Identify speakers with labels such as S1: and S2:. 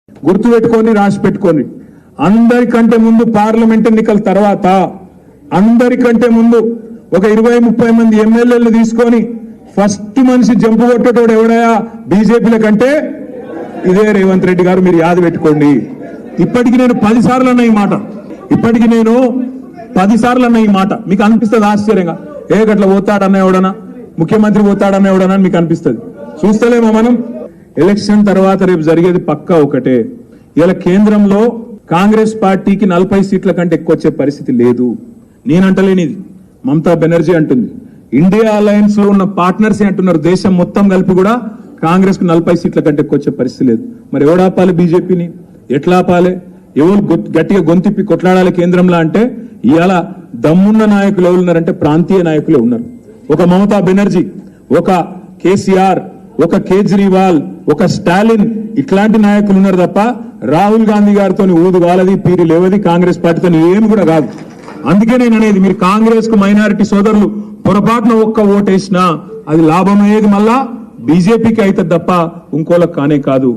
S1: గుర్తుపెట్టుకొని రాసి పెట్టుకోండి. అందరికంటే ముందు పార్లమెంట్ ఎన్నికల తర్వాత అందరికంటే ముందు ఒక 20-30 మంది ఎమ్మెల్యేలు తీసుకొని ఫస్ట్ మనిషి జంపు కొట్టేటోడు ఎవడయా బీజేపీల కంటే ఇదే రేవంత్ రెడ్డి గారు. మీరు యాద పెట్టుకోండి. ఇప్పటికి నేను 10 సార్లు అన్న ఈ మాట, ఇప్పటికి నేను 10 సార్లు అన్న ఈ మాట. మీకు అనిపిస్తుంది ఆశ్చర్యంగా, ఏ గట్ల పోతాడన్న ఎవడనా, ముఖ్యమంత్రి పోతాడన్న ఎవడనా మీకు అనిపిస్తుంది. చూస్తలేమో మనం. ఎలక్షన్ తర్వాత రేపు జరిగేది పక్కా ఒకటే. ఇలా కేంద్రంలో కాంగ్రెస్ పార్టీకి 40 సీట్ల కంటే ఎక్కువ వచ్చే పరిస్థితి లేదు. నేనంటలేనిది, మమతా బెనర్జీ అంటుంది. ఇండియా అలయన్స్ లో ఉన్న పార్ట్నర్స్ అంటున్నారు, దేశం మొత్తం కలిపి కూడా కాంగ్రెస్ కు 40 సీట్ల కంటే ఎక్కువ వచ్చే పరిస్థితి లేదు. మరి ఎవడాపాలి బీజేపీని? ఎట్లా ఆపాలి? ఎవరు గట్టిగా గొంతిప్పి కొట్లాడాలి కేంద్రంలో అంటే ఇవాళ దమ్మున్న నాయకులు ఎవరున్నారంటే ప్రాంతీయ నాయకులే ఉన్నారు. ఒక మమతా బెనర్జీ, ఒక కేసీఆర్, ఒక కేజ్రీవాల్, ఒక స్టాలిన్, ఇట్లాంటి నాయకులు ఉన్నారు తప్ప రాహుల్ గాంధీ గారితో ఊదు వాలది పీరి లేవది కాంగ్రెస్ పార్టీతో ఏమి కూడా కాదు. అందుకే నేను అనేది, మీరు కాంగ్రెస్ కు మైనారిటీ సోదరులు పొరపాటున ఒక్క ఓటేసినా అది లాభం అయ్యేది మళ్ళా బీజేపీకి అయితే తప్ప ఇంకోలకు కానే కాదు.